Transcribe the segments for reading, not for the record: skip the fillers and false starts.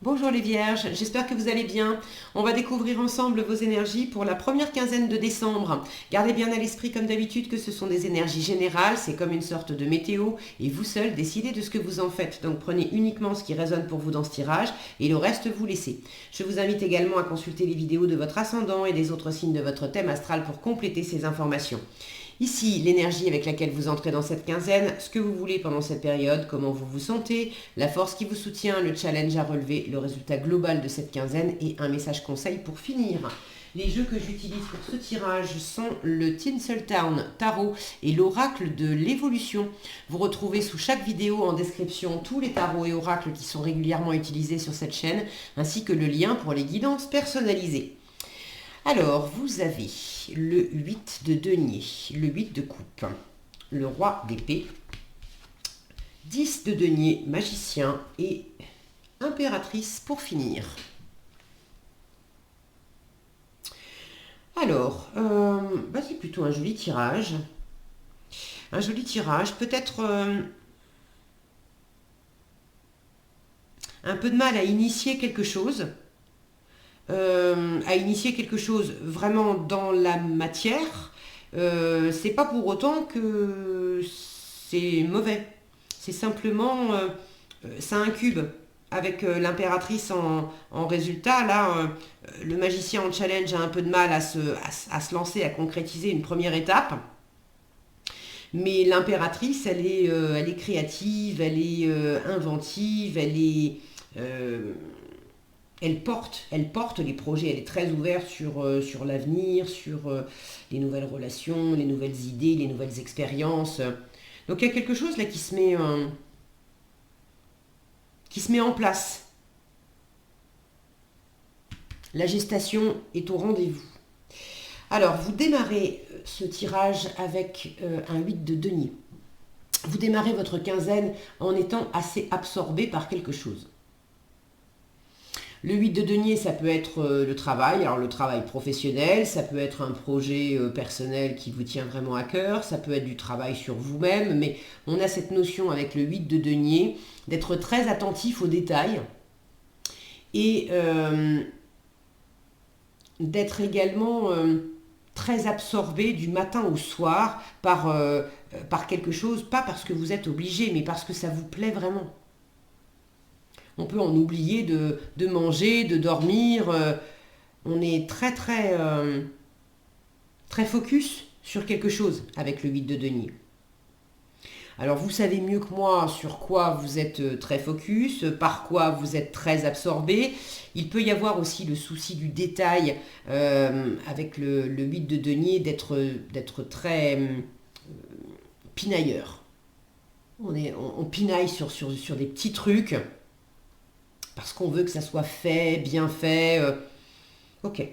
Bonjour les Vierges, j'espère que vous allez bien. On va découvrir ensemble vos énergies pour la première quinzaine de décembre. Gardez bien à l'esprit comme d'habitude que ce sont des énergies générales, c'est comme une sorte de météo et vous seul décidez de ce que vous en faites. Donc prenez uniquement ce qui résonne pour vous dans ce tirage et le reste vous laissez. Je vous invite également à consulter les vidéos de votre ascendant et des autres signes de votre thème astral pour compléter ces informations. Ici, l'énergie avec laquelle vous entrez dans cette quinzaine, ce que vous voulez pendant cette période, comment vous vous sentez, la force qui vous soutient, le challenge à relever, le résultat global de cette quinzaine et un message conseil pour finir. Les jeux que j'utilise pour ce tirage sont le Tinseltown Tarot et l'oracle de l'évolution. Vous retrouvez sous chaque vidéo en description tous les tarots et oracles qui sont régulièrement utilisés sur cette chaîne, ainsi que le lien pour les guidances personnalisées. Alors, vous avez le 8 de denier, le 8 de coupe, le roi d'épée, 10 de denier, magicien et impératrice pour finir. Alors, c'est plutôt un joli tirage. Un joli tirage, peut-être un peu de mal à initier quelque chose. Vraiment dans la matière, c'est pas pour autant que c'est mauvais. C'est simplement, ça incube. Avec l'impératrice en résultat, là, le magicien en challenge a un peu de mal à se lancer, à concrétiser une première étape. Mais l'impératrice, elle est créative, elle est inventive, elle porte les projets, elle est très ouverte sur l'avenir, sur les nouvelles relations, les nouvelles idées, les nouvelles expériences. Donc il y a quelque chose là qui se met en place. La gestation est au rendez-vous. Alors, vous démarrez ce tirage avec un 8 de denier. Vous démarrez votre quinzaine en étant assez absorbé par quelque chose. Le 8 de denier, ça peut être le travail, alors le travail professionnel, ça peut être un projet personnel qui vous tient vraiment à cœur, ça peut être du travail sur vous-même, mais on a cette notion avec le 8 de denier d'être très attentif aux détails et d'être également très absorbé du matin au soir par quelque chose, pas parce que vous êtes obligé, mais parce que ça vous plaît vraiment. On peut en oublier de manger, de dormir. On est très focus sur quelque chose avec le 8 de denier. Alors vous savez mieux que moi sur quoi vous êtes très focus, par quoi vous êtes très absorbé. Il peut y avoir aussi le souci du détail avec le 8 de denier d'être très pinailleur. On pinaille sur des petits trucs. Parce qu'on veut que ça soit fait, bien fait. Ok.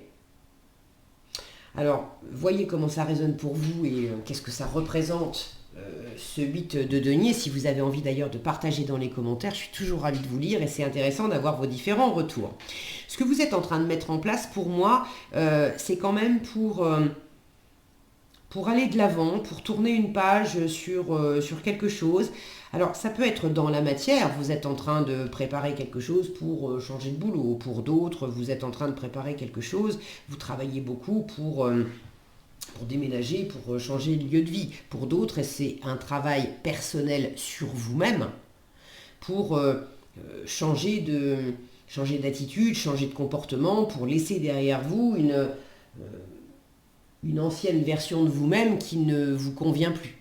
Alors, voyez comment ça résonne pour vous et qu'est-ce que ça représente, ce 8 de denier. Si vous avez envie d'ailleurs de partager dans les commentaires, je suis toujours ravie de vous lire et c'est intéressant d'avoir vos différents retours. Ce que vous êtes en train de mettre en place, pour moi, c'est quand même pour aller de l'avant, pour tourner une page sur quelque chose. Alors, ça peut être dans la matière, vous êtes en train de préparer quelque chose pour changer de boulot. Pour d'autres, vous êtes en train de préparer quelque chose, vous travaillez beaucoup pour déménager, pour changer de lieu de vie. Pour d'autres, c'est un travail personnel sur vous-même pour changer d'attitude, changer de comportement, pour laisser derrière vous une ancienne version de vous-même qui ne vous convient plus.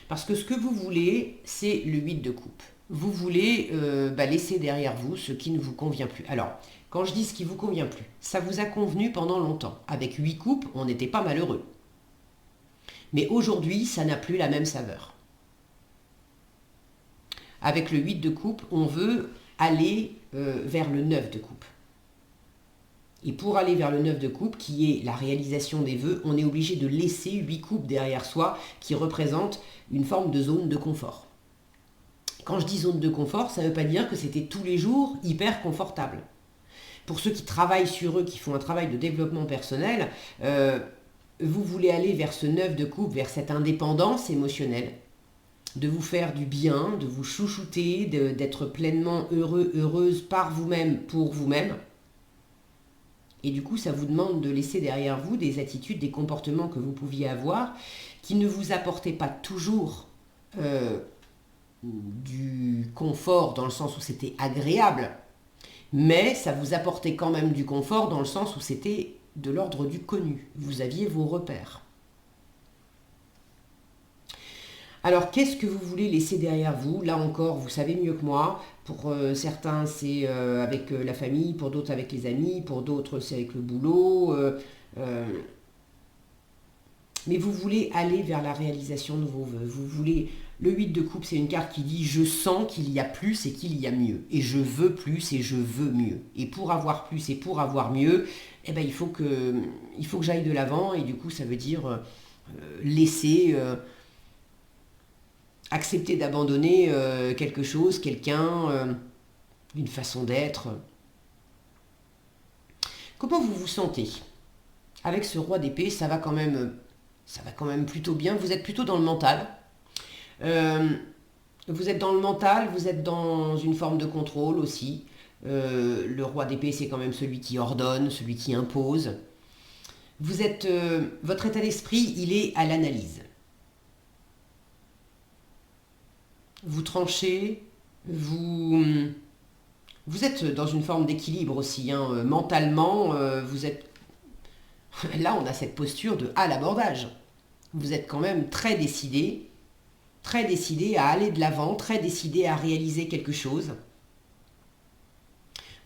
Parce que ce que vous voulez, c'est le 8 de coupe. Vous voulez laisser derrière vous ce qui ne vous convient plus. Alors, quand je dis ce qui ne vous convient plus, ça vous a convenu pendant longtemps. Avec 8 coupes, on n'était pas malheureux. Mais aujourd'hui, ça n'a plus la même saveur. Avec le 8 de coupe, on veut aller vers le 9 de coupe. Et pour aller vers le 9 de coupe, qui est la réalisation des vœux, on est obligé de laisser 8 coupes derrière soi, qui représentent une forme de zone de confort. Quand je dis zone de confort, ça ne veut pas dire que c'était tous les jours hyper confortable. Pour ceux qui travaillent sur eux, qui font un travail de développement personnel, vous voulez aller vers ce 9 de coupe, vers cette indépendance émotionnelle, de vous faire du bien, de vous chouchouter, d'être pleinement heureux, heureuse par vous-même, pour vous-même. Et du coup, ça vous demande de laisser derrière vous des attitudes, des comportements que vous pouviez avoir qui ne vous apportaient pas toujours du confort dans le sens où c'était agréable, mais ça vous apportait quand même du confort dans le sens où c'était de l'ordre du connu. Vous aviez vos repères. Alors, qu'est-ce que vous voulez laisser derrière vous? Là encore, vous savez mieux que moi. Pour certains, c'est avec la famille, pour d'autres, avec les amis, pour d'autres, c'est avec le boulot. Mais vous voulez aller vers la réalisation de vos vœux. Vous voulez... Le 8 de coupe, c'est une carte qui dit « Je sens qu'il y a plus et qu'il y a mieux. Et je veux plus et je veux mieux. Et pour avoir plus et pour avoir mieux, eh ben, il faut que j'aille de l'avant. » Et du coup, ça veut dire laisser... accepter d'abandonner quelque chose, quelqu'un, une façon d'être. Comment vous vous sentez? Avec ce roi d'épée, ça va quand même plutôt bien. Vous êtes plutôt dans le mental. Vous êtes dans le mental, vous êtes dans une forme de contrôle aussi. Le roi d'épée, c'est quand même celui qui ordonne, celui qui impose. Votre état d'esprit, il est à l'analyse. Vous tranchez, vous êtes dans une forme d'équilibre aussi. Mentalement, vous êtes... Là, on a cette posture de à l'abordage. Vous êtes quand même très décidé à aller de l'avant, très décidé à réaliser quelque chose.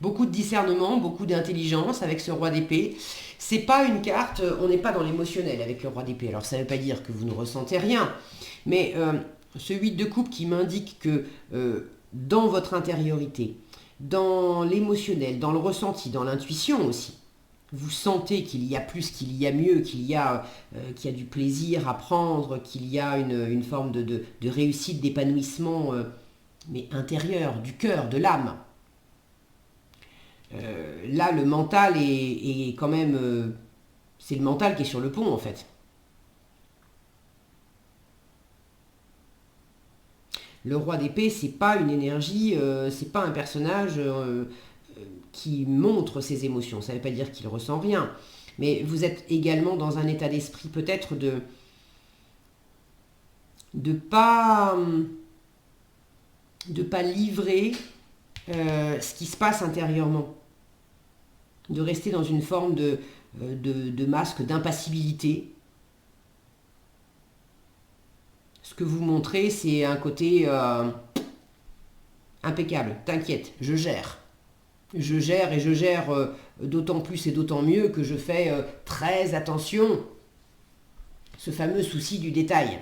Beaucoup de discernement, beaucoup d'intelligence avec ce roi d'épée. C'est pas une carte, on n'est pas dans l'émotionnel avec le roi d'épée. Alors ça ne veut pas dire que vous ne ressentez rien, mais ce 8 de coupe qui m'indique que dans votre intériorité, dans l'émotionnel, dans le ressenti, dans l'intuition aussi, vous sentez qu'il y a plus, qu'il y a mieux, qu'il y a du plaisir à prendre, qu'il y a une forme de réussite, d'épanouissement, mais intérieur, du cœur, de l'âme. Là, le mental est quand même... c'est le mental qui est sur le pont, en fait. Le roi d'épée, c'est pas une énergie, c'est pas un personnage... qui montre ses émotions. Ça ne veut pas dire qu'il ne ressent rien. Mais vous êtes également dans un état d'esprit peut-être de pas livrer ce qui se passe intérieurement. De rester dans une forme de masque, d'impassibilité. Ce que vous montrez, c'est un côté impeccable. T'inquiète, je gère. Je gère et je gère d'autant plus et d'autant mieux que je fais très attention. Ce fameux souci du détail.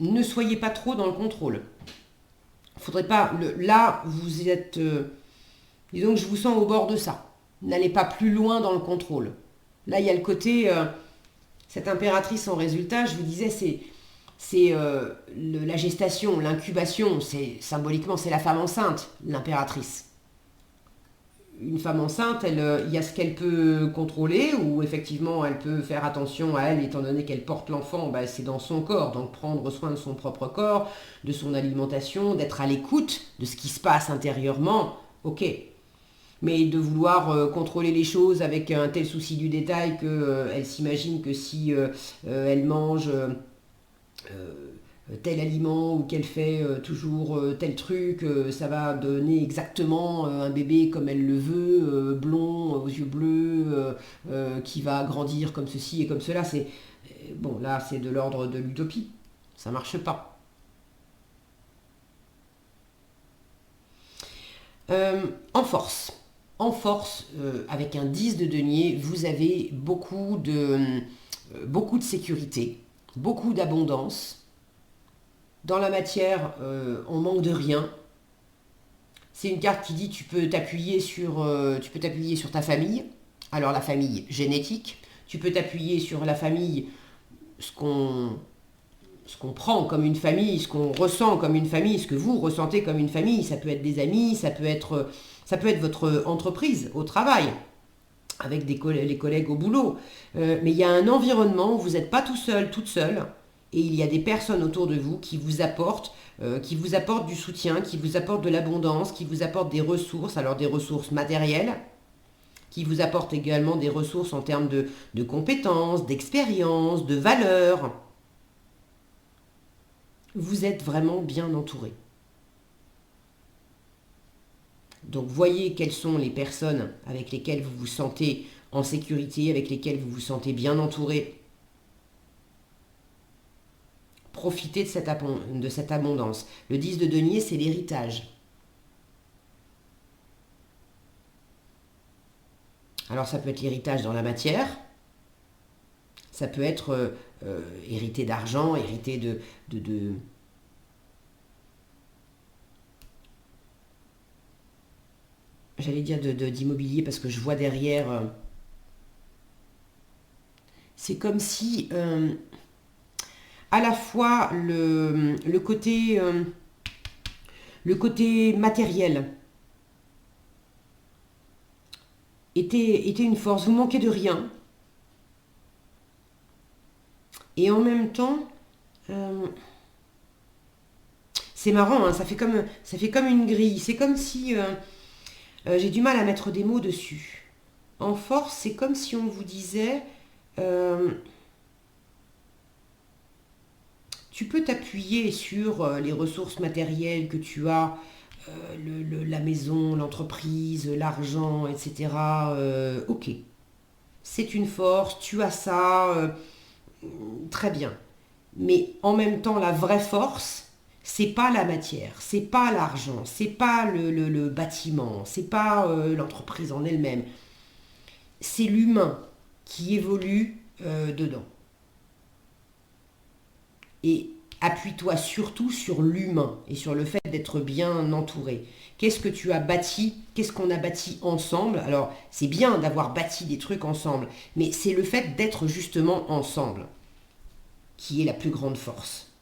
Ne soyez pas trop dans le contrôle. Faudrait pas... là, vous êtes... disons que je vous sens au bord de ça. N'allez pas plus loin dans le contrôle. Là, il y a le côté... cette impératrice en résultat, je vous disais, c'est la gestation, l'incubation, symboliquement c'est la femme enceinte, l'impératrice. Une femme enceinte, il y a ce qu'elle peut contrôler, ou effectivement elle peut faire attention à elle, étant donné qu'elle porte l'enfant, c'est dans son corps, donc prendre soin de son propre corps, de son alimentation, d'être à l'écoute de ce qui se passe intérieurement, ok. Mais de vouloir contrôler les choses avec un tel souci du détail qu'elle s'imagine que si elle mange... tel aliment ou qu'elle fait toujours tel truc, ça va donner exactement un bébé comme elle le veut, blond, aux yeux bleus, qui va grandir comme ceci et comme cela. Bon, là, c'est de l'ordre de l'utopie. Ça marche pas. En force, avec un 10 de denier, vous avez beaucoup de sécurité, beaucoup d'abondance. Dans la matière, on manque de rien. C'est une carte qui dit tu peux t'appuyer sur ta famille. Alors la famille génétique. Tu peux t'appuyer sur la famille, ce qu'on prend comme une famille, ce qu'on ressent comme une famille, ce que vous ressentez comme une famille. Ça peut être des amis, ça peut être votre entreprise au travail. avec les collègues au boulot. Mais il y a un environnement où vous n'êtes pas tout seul, toute seule, et il y a des personnes autour de vous qui vous apportent du soutien, qui vous apportent de l'abondance, qui vous apportent des ressources, alors des ressources matérielles, qui vous apportent également des ressources en termes de compétences, d'expérience, de valeurs. Vous êtes vraiment bien entouré. Donc voyez quelles sont les personnes avec lesquelles vous vous sentez en sécurité, avec lesquelles vous vous sentez bien entouré. Profitez de cette abondance. Le 10 de denier, c'est l'héritage. Alors ça peut être l'héritage dans la matière, ça peut être hérité d'argent, hérité de j'allais dire d'immobilier parce que je vois derrière, c'est comme si à la fois le côté matériel était une force, vous manquez de rien, et en même temps, c'est marrant, hein, ça fait comme une grille, c'est comme si, j'ai du mal à mettre des mots dessus. En force, c'est comme si on vous disait, tu peux t'appuyer sur les ressources matérielles que tu as, la maison, l'entreprise, l'argent, etc. Ok, c'est une force, tu as ça, très bien. Mais en même temps, la vraie force, c'est pas la matière, c'est pas l'argent, c'est pas le bâtiment, c'est pas l'entreprise en elle-même. C'est l'humain qui évolue dedans. Et appuie-toi surtout sur l'humain et sur le fait d'être bien entouré. Qu'est-ce que tu as bâti? Qu'est-ce qu'on a bâti ensemble? Alors, c'est bien d'avoir bâti des trucs ensemble, mais c'est le fait d'être justement ensemble qui est la plus grande force.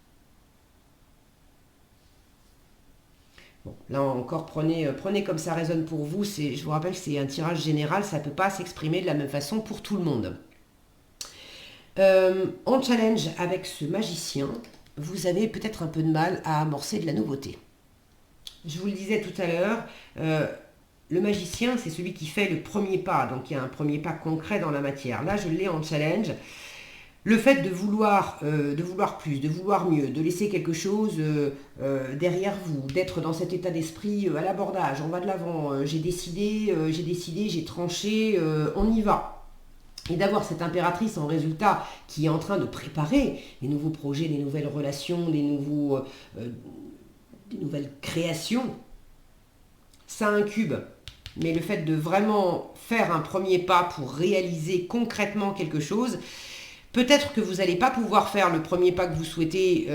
Bon, là encore, prenez comme ça résonne pour vous. Je vous rappelle que c'est un tirage général, ça ne peut pas s'exprimer de la même façon pour tout le monde. En challenge avec ce magicien, vous avez peut-être un peu de mal à amorcer de la nouveauté. Je vous le disais tout à l'heure, le magicien, c'est celui qui fait le premier pas, donc il y a un premier pas concret dans la matière. Là, je l'ai en challenge. Le fait de vouloir plus, de vouloir mieux, de laisser quelque chose derrière vous, d'être dans cet état d'esprit à l'abordage, on va de l'avant, j'ai décidé, j'ai tranché, on y va. Et d'avoir cette impératrice en résultat qui est en train de préparer les nouveaux projets, les nouvelles relations, des nouvelles créations, ça incube. Mais le fait de vraiment faire un premier pas pour réaliser concrètement quelque chose, peut-être que vous n'allez pas pouvoir faire le premier pas que vous souhaitez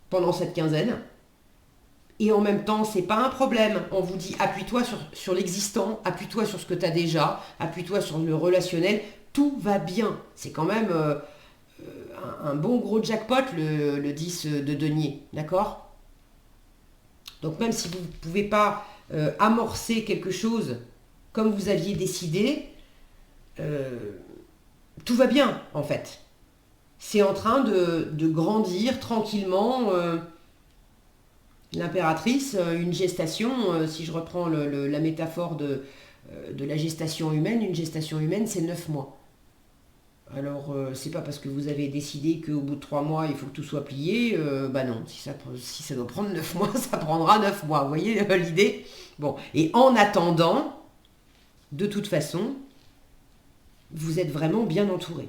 pendant cette quinzaine. Et en même temps, c'est pas un problème. On vous dit appuie-toi sur l'existant, appuie-toi sur ce que tu as déjà, appuie-toi sur le relationnel. Tout va bien. C'est quand même un bon gros jackpot, le 10 de denier. D'accord? Donc même si vous ne pouvez pas amorcer quelque chose comme vous aviez décidé, tout va bien en fait. C'est en train de grandir tranquillement. L'impératrice, une gestation, si je reprends la métaphore de la gestation humaine, une gestation humaine c'est 9 mois. Alors c'est pas parce que vous avez décidé qu'au bout de 3 mois il faut que tout soit plié, bah non, si ça doit prendre 9 mois, ça prendra 9 mois, vous voyez l'idée? Bon, et en attendant, de toute façon, vous êtes vraiment bien entouré.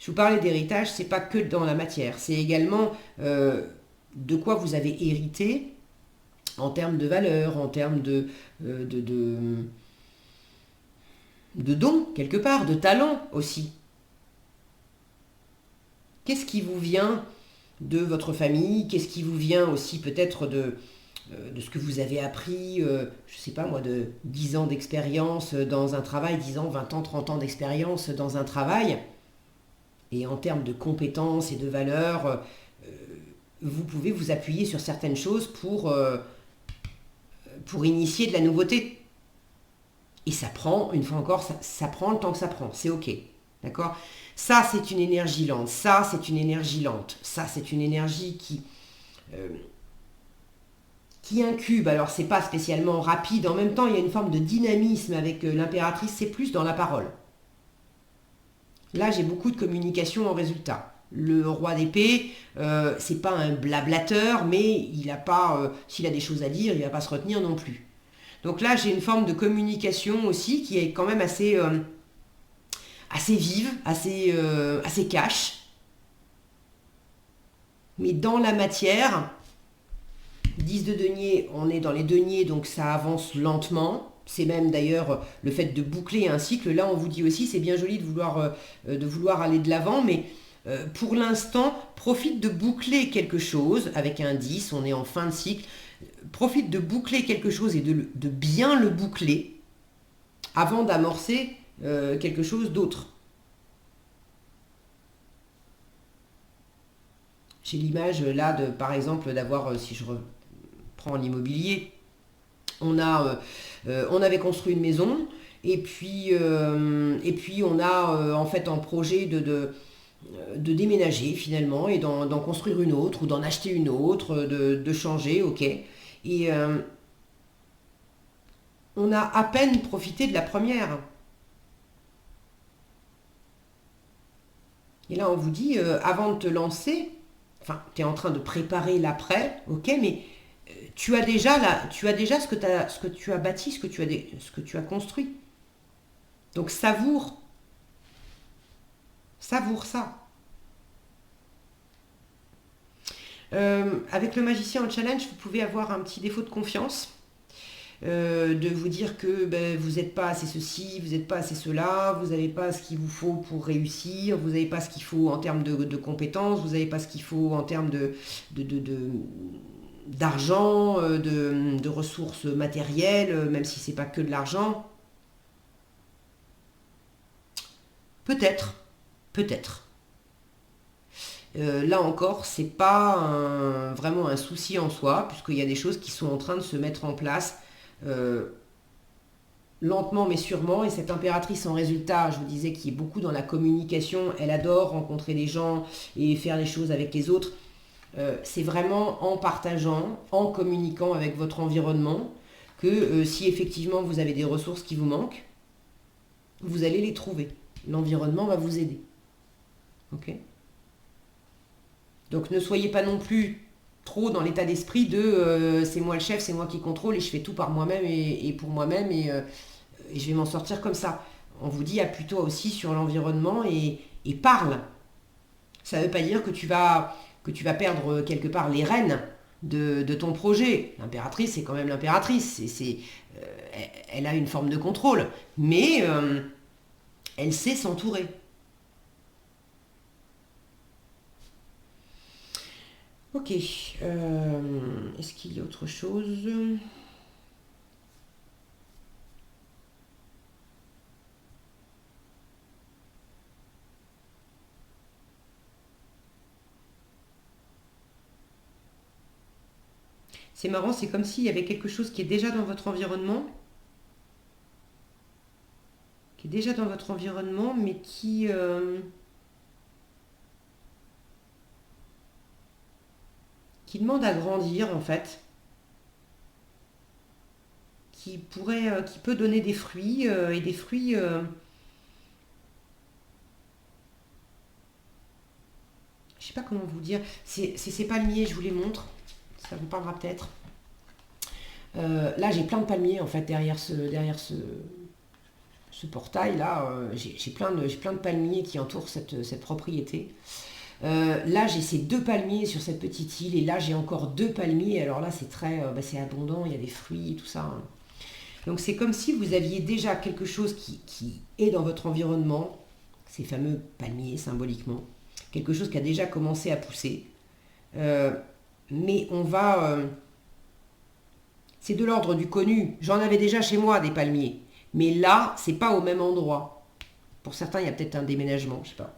Je vous parlais d'héritage, c'est pas que dans la matière, c'est également de quoi vous avez hérité en termes de valeur, en termes de dons, quelque part, de talent aussi. Qu'est-ce qui vous vient de votre famille? Qu'est-ce qui vous vient aussi peut-être de ce que vous avez appris, je ne sais pas moi, de 10 ans d'expérience dans un travail, 10 ans, 20 ans, 30 ans d'expérience dans un travail? Et en termes de compétences et de valeurs, vous pouvez vous appuyer sur certaines choses pour initier de la nouveauté. Et ça prend, une fois encore, ça prend le temps que ça prend. C'est OK. D'accord? Ça, c'est une énergie lente. Ça, c'est une énergie lente. Ça, c'est une énergie qui incube. Alors, c'est pas spécialement rapide. En même temps, il y a une forme de dynamisme avec l'impératrice. C'est plus dans la parole. Là, j'ai beaucoup de communication en résultat. Le roi d'épée, c'est pas un blablateur, mais il a pas, s'il a des choses à dire, il va pas se retenir non plus. Donc là, j'ai une forme de communication aussi qui est quand même assez vive, assez cash. Mais dans la matière, 10 de denier, on est dans les deniers, donc ça avance lentement. C'est même d'ailleurs le fait de boucler un cycle. Là, on vous dit aussi, c'est bien joli de vouloir aller de l'avant, mais pour l'instant, profite de boucler quelque chose avec un 10, on est en fin de cycle. Profite de boucler quelque chose et de bien le boucler avant d'amorcer quelque chose d'autre. J'ai l'image là, par exemple, d'avoir, si je reprends l'immobilier, on avait construit une maison et puis on a en fait en projet de déménager finalement et d'en construire une autre ou d'en acheter une autre, de changer, ok. Et on a à peine profité de la première. Et là on vous dit, avant de te lancer, enfin tu es en train de préparer l'après, ok, mais tu as déjà ce que tu as bâti, ce que tu as construit. Donc savoure ça. Avec le magicien en challenge, vous pouvez avoir un petit défaut de confiance, de vous dire que vous n'êtes pas assez ceci, vous n'êtes pas assez cela, vous n'avez pas ce qu'il vous faut pour réussir, vous n'avez pas ce qu'il faut en termes de compétences, vous n'avez pas ce qu'il faut en termes d'argent, de ressources matérielles, même si c'est pas que de l'argent. Peut-être. Là encore, c'est pas vraiment un souci en soi, puisqu'il y a des choses qui sont en train de se mettre en place lentement mais sûrement. Et cette impératrice en résultat, je vous disais, qui est beaucoup dans la communication, elle adore rencontrer des gens et faire les choses avec les autres. C'est vraiment en partageant, en communiquant avec votre environnement, que si effectivement vous avez des ressources qui vous manquent, vous allez les trouver. L'environnement va vous aider. Ok ? Donc ne soyez pas non plus trop dans l'état d'esprit de c'est moi le chef, c'est moi qui contrôle et je fais tout par moi-même et pour moi-même et je vais m'en sortir comme ça. On vous dit appuie-toi aussi sur l'environnement et parle. Ça ne veut pas dire que tu vas perdre quelque part les rênes de ton projet. L'impératrice, c'est quand même l'impératrice. Elle a une forme de contrôle. Mais elle sait s'entourer. Ok. Est-ce qu'il y a autre chose ? C'est marrant, c'est comme s'il y avait quelque chose qui est déjà dans votre environnement, mais qui demande à grandir en fait, qui peut donner des fruits et des fruits. Je sais pas comment vous dire. C'est ces palmiers, je vous les montre. Ça vous parlera peut-être. Là, j'ai plein de palmiers en fait derrière ce portail là. J'ai plein de palmiers qui entourent cette propriété. Là, j'ai ces 2 palmiers sur cette petite île et là, j'ai encore 2 palmiers. Alors là, c'est abondant, il y a des fruits et tout ça. Hein. Donc c'est comme si vous aviez déjà quelque chose qui est dans votre environnement, ces fameux palmiers symboliquement, quelque chose qui a déjà commencé à pousser. Mais c'est de l'ordre du connu. J'en avais déjà chez moi des palmiers. Mais là, c'est pas au même endroit. Pour certains, il y a peut-être un déménagement, je sais pas.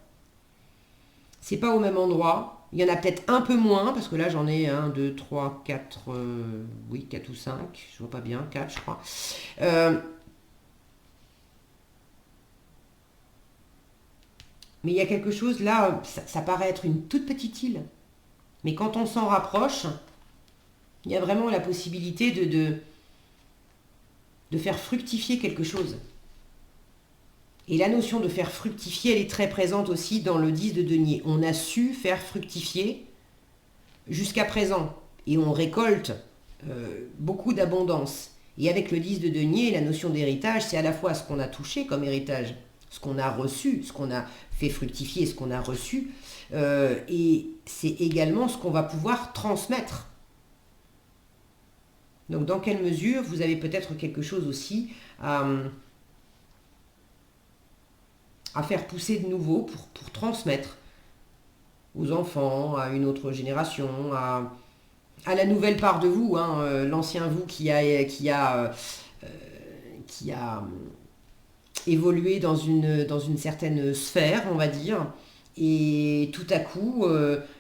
C'est pas au même endroit. Il y en a peut-être un peu moins, parce que là, j'en ai 1, 2, 3, 4, 4 ou 5. Je vois pas bien, 4, je crois. Mais il y a quelque chose là, ça paraît être une toute petite île. Mais quand on s'en rapproche, il y a vraiment la possibilité de faire fructifier quelque chose. Et la notion de faire fructifier, elle est très présente aussi dans le 10 de denier. On a su faire fructifier jusqu'à présent. Et on récolte beaucoup d'abondance. Et avec le 10 de denier, la notion d'héritage, c'est à la fois ce qu'on a touché comme héritage, ce qu'on a reçu, ce qu'on a fait fructifier, ce qu'on a reçu, et c'est également ce qu'on va pouvoir transmettre. Donc dans quelle mesure vous avez peut-être quelque chose aussi à faire pousser de nouveau pour transmettre aux enfants, à une autre génération, à la nouvelle part de vous, hein, l'ancien vous qui a évolué dans une certaine sphère, on va dire, et tout à coup,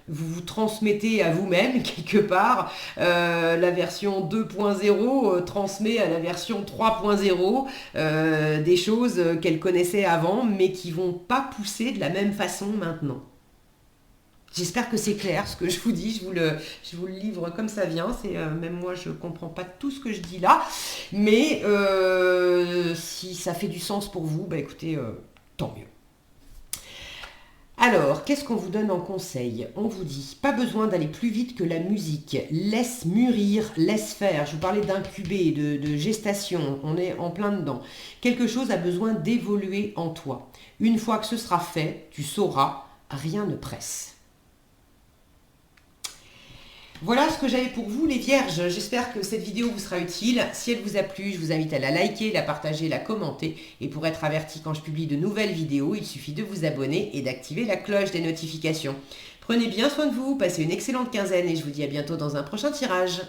vous vous transmettez à vous-même, quelque part, la version 2.0 transmet à la version 3.0 des choses qu'elle connaissait avant, mais qui ne vont pas pousser de la même façon maintenant. J'espère que c'est clair ce que je vous dis, je vous le livre comme ça vient, même moi je ne comprends pas tout ce que je dis là, mais si ça fait du sens pour vous, bah écoutez, tant mieux. Alors, qu'est-ce qu'on vous donne en conseil? On vous dit, pas besoin d'aller plus vite que la musique, laisse mûrir, laisse faire. Je vous parlais d'incuber, de gestation, on est en plein dedans. Quelque chose a besoin d'évoluer en toi. Une fois que ce sera fait, tu sauras, rien ne presse. Voilà ce que j'avais pour vous les vierges, j'espère que cette vidéo vous sera utile. Si elle vous a plu, je vous invite à la liker, la partager, la commenter. Et pour être averti quand je publie de nouvelles vidéos, il suffit de vous abonner et d'activer la cloche des notifications. Prenez bien soin de vous, passez une excellente quinzaine et je vous dis à bientôt dans un prochain tirage.